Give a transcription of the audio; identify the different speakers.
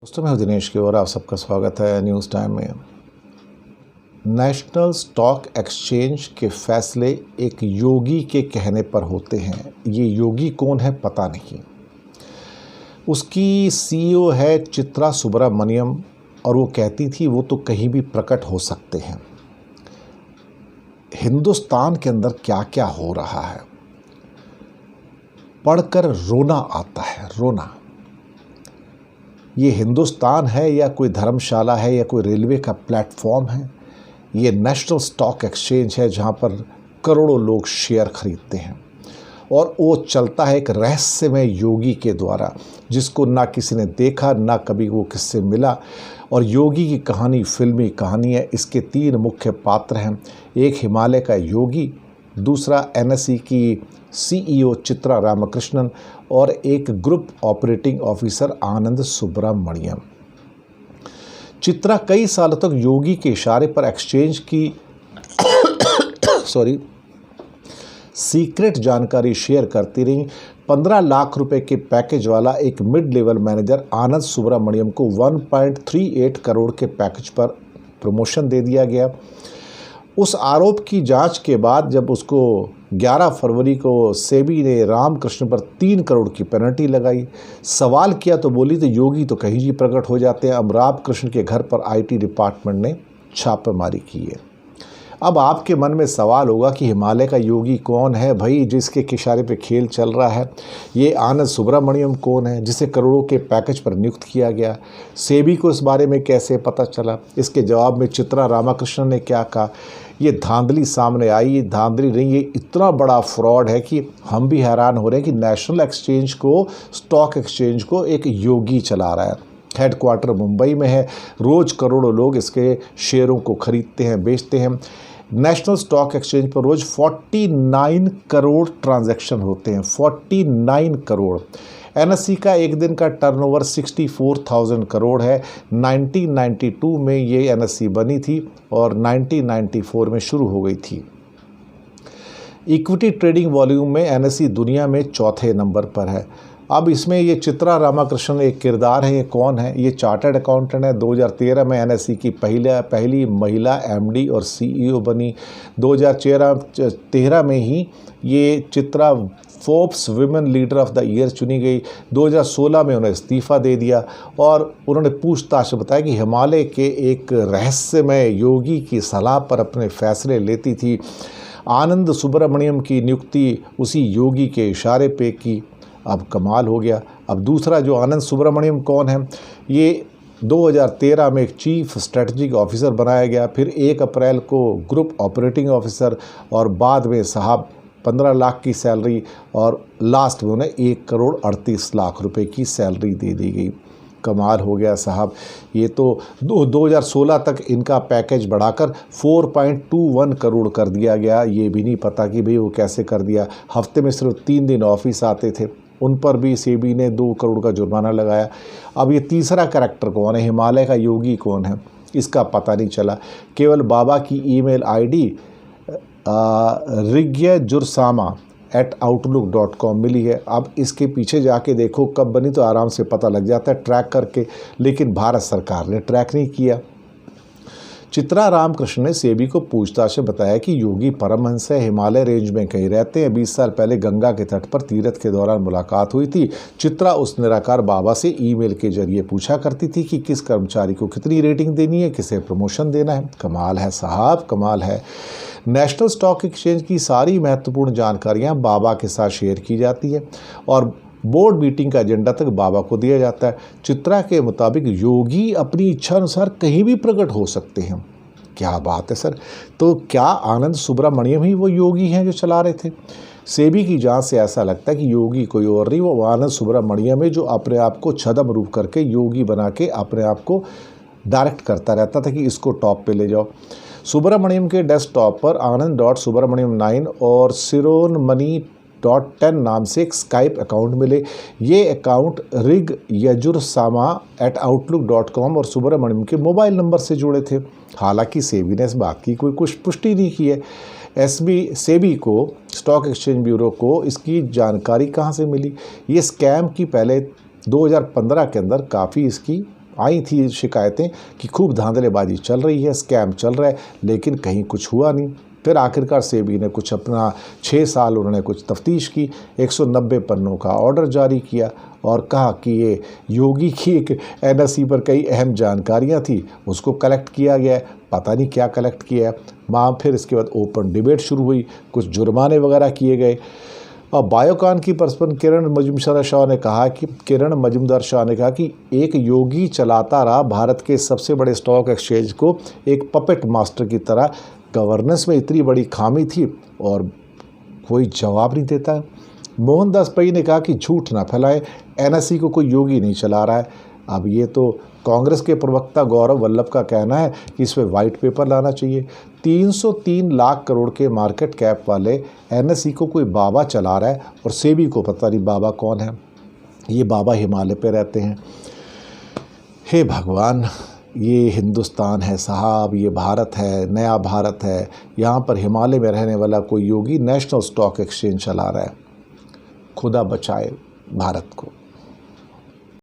Speaker 1: दोस्तों, मैं हूं दिनेश की और आप सबका स्वागत है न्यूज़ टाइम में। नेशनल स्टॉक एक्सचेंज के फैसले एक योगी के कहने पर होते हैं। ये योगी कौन है पता नहीं। उसकी सीईओ है चित्रा सुब्रमण्यम और वो कहती थी वो तो कहीं भी प्रकट हो सकते हैं। हिंदुस्तान के अंदर क्या क्या हो रहा है पढ़कर रोना आता है, रोना। ये हिंदुस्तान है या कोई धर्मशाला है या कोई रेलवे का प्लेटफॉर्म है? ये नेशनल स्टॉक एक्सचेंज है जहाँ पर करोड़ों लोग शेयर खरीदते हैं और वो चलता है एक रहस्यमय योगी के द्वारा, जिसको ना किसी ने देखा, ना कभी वो किससे मिला। और योगी की कहानी फिल्मी कहानी है। इसके तीन मुख्य पात्र हैं। एक हिमालय का योगी, दूसरा एनएसई की सीईओ चित्रा रामकृष्णन और एक ग्रुप ऑपरेटिंग ऑफिसर आनंद सुब्रमण्यम। चित्रा कई सालों तक योगी के इशारे पर एक्सचेंज की सीक्रेट जानकारी शेयर करती रही। 15 लाख रुपए के पैकेज वाला एक मिड लेवल मैनेजर आनंद सुब्रमण्यम को 1.38 करोड़ के पैकेज पर प्रमोशन दे दिया गया। उस आरोप की जांच के बाद जब उसको 11 फरवरी को सेबी ने रामकृष्ण पर 3 करोड़ की पेनल्टी लगाई, सवाल किया तो बोली तो योगी तो कहीं भी प्रकट हो जाते हैं। अब रामकृष्ण के घर पर आईटी डिपार्टमेंट ने छापेमारी की है। अब आपके मन में सवाल होगा कि हिमालय का योगी कौन है भाई, जिसके इशारे पे खेल चल रहा है? ये आनंद सुब्रमण्यम कौन है जिसे करोड़ों के पैकेज पर नियुक्त किया गया? सेबी को इस बारे में कैसे पता चला? इसके जवाब में चित्रा रामकृष्णन ने क्या कहा? ये धांधली सामने आई। ये धांधली नहीं, ये इतना बड़ा फ्रॉड है कि हम भी हैरान हो रहे हैं कि नेशनल एक्सचेंज को, स्टॉक एक्सचेंज को एक योगी चला रहा है। हेडक्वार्टर मुंबई में है। रोज़ करोड़ों लोग इसके शेयरों को खरीदते हैं, बेचते हैं। नेशनल स्टॉक एक्सचेंज पर रोज़ 49 करोड़ ट्रांजैक्शन होते हैं, 49 करोड़। एनएसई का एक दिन का टर्नओवर 64,000 करोड़ है। 1992 में ये एनएसई बनी थी और 1994 में शुरू हो गई थी। इक्विटी ट्रेडिंग वॉल्यूम में एनएसई दुनिया में चौथे नंबर पर है। अब इसमें ये चित्रा रामकृष्णन एक किरदार है। ये कौन है? ये चार्टर्ड अकाउंटेंट है। 2013 में एनएसई की पहली महिला एमडी और सीईओ बनी। 2013 में ही ये Chitra Forbes women leader of the year चुनी गई। 2016 में उन्हें इस्तीफ़ा दे दिया और उन्होंने पूछताछ बताया कि हिमालय के एक रहस्यमय योगी की सलाह पर अपने फैसले लेती थी। आनंद सुब्रमण्यम की नियुक्ति उसी योगी के इशारे पे की। अब कमाल हो गया। अब दूसरा जो आनंद सुब्रमण्यम कौन है? ये 2013 में एक चीफ स्ट्रेटजिक ऑफिसर बनाया गया, फिर 1 अप्रैल को ग्रुप ऑपरेटिंग ऑफिसर और बाद में साहब 15 लाख की सैलरी और लास्ट में उन्हें 1 करोड़ 38 लाख रुपए की सैलरी दे दी गई। कमाल हो गया साहब। ये तो 2016 तक इनका पैकेज बढ़ाकर 4.21 करोड़ कर दिया गया। ये भी नहीं पता कि भाई वो कैसे कर दिया। हफ्ते में सिर्फ 3 दिन ऑफिस आते थे, उन पर भी सेबी ने 2 करोड़ का जुर्माना लगाया। अब ये तीसरा कैरेक्टर कौन है? हिमालय का योगी कौन है? इसका पता नहीं चला। केवल बाबा की ईमेल आईडी rigyajursamma@outlook.com मिली है। अब इसके पीछे जाके देखो कब बनी तो आराम से पता लग जाता है ट्रैक करके, लेकिन भारत सरकार ने ट्रैक नहीं किया। चित्रा रामकृष्ण ने सेबी को पूछताछ में बताया कि योगी परमहंस है, हिमालय रेंज में कहीं रहते हैं। 20 साल पहले गंगा के तट पर तीर्थ के दौरान मुलाकात हुई थी। चित्रा उस निराकार बाबा से ईमेल के जरिए पूछा करती थी कि किस कर्मचारी को कितनी रेटिंग देनी है, किसे प्रमोशन देना है। कमाल है साहब, कमाल है। नेशनल स्टॉक एक्सचेंज की सारी महत्वपूर्ण जानकारियां बाबा के साथ शेयर की जाती है और बोर्ड मीटिंग का एजेंडा तक बाबा को दिया जाता है। चित्रा के मुताबिक योगी अपनी इच्छा अनुसार कहीं भी प्रकट हो सकते हैं। क्या बात है सर। तो क्या आनंद सुब्रमण्यम ही वो योगी हैं जो चला रहे थे? सेबी की जांच से ऐसा लगता है कि योगी कोई और नहीं, वो आनंद सुब्रमण्यम है जो अपने आप को छद्म रूप करके योगी बना के अपने आप को डायरेक्ट करता रहता था कि इसको टॉप पे ले जाओ। सुब्रमण्यम के डेस्कटॉप पर anand.subramaniam9 और sironmoney.10 नाम से एक स्काइप अकाउंट मिले। ये अकाउंट rigyajursamma@outlook.com और सुब्रमण्यम के मोबाइल नंबर से जुड़े थे। हालांकि सेबी ने इस बात की कोई कुछ पुष्टि नहीं की है। सेबी को, स्टॉक एक्सचेंज ब्यूरो को इसकी जानकारी कहाँ से मिली? ये स्कैम की पहले 2015 के अंदर काफ़ी इसकी आई थी शिकायतें कि खूब धांधलेबाजी चल रही है, स्कैम चल रहा है, लेकिन कहीं कुछ हुआ नहीं। फिर आखिरकार सेबी ने कुछ अपना 6 साल उन्होंने कुछ तफ्तीश की, 190 पन्नों का ऑर्डर जारी किया और कहा कि ये योगी की एक एनएसई पर कई अहम जानकारियां थी, उसको कलेक्ट किया गया है। पता नहीं क्या कलेक्ट किया है। वहाँ फिर इसके बाद ओपन डिबेट शुरू हुई, कुछ जुर्माने वगैरह किए गए। और बायोकॉन की पर्सन किरण मजुमदार शाह ने कहा कि एक योगी चलाता रहा भारत के सबसे बड़े स्टॉक एक्सचेंज को एक पपेट मास्टर की तरह। गवर्नेंस में इतनी बड़ी खामी थी और कोई जवाब नहीं देता। मोहनदास पई ने कहा कि झूठ ना फैलाएं, एनएसई को कोई योगी नहीं चला रहा है। अब ये तो कांग्रेस के प्रवक्ता गौरव वल्लभ का कहना है कि इस पर वाइट पेपर लाना चाहिए। 303 लाख करोड़ के मार्केट कैप वाले एनएसई को कोई बाबा चला रहा है और सेबी को पता नहीं बाबा कौन है। ये बाबा हिमालय पे रहते हैं। हे भगवान, ये हिंदुस्तान है साहब, ये भारत है, नया भारत है। यहाँ पर हिमालय में रहने वाला कोई योगी नेशनल स्टॉक एक्सचेंज चला रहा है। खुदा बचाए भारत को।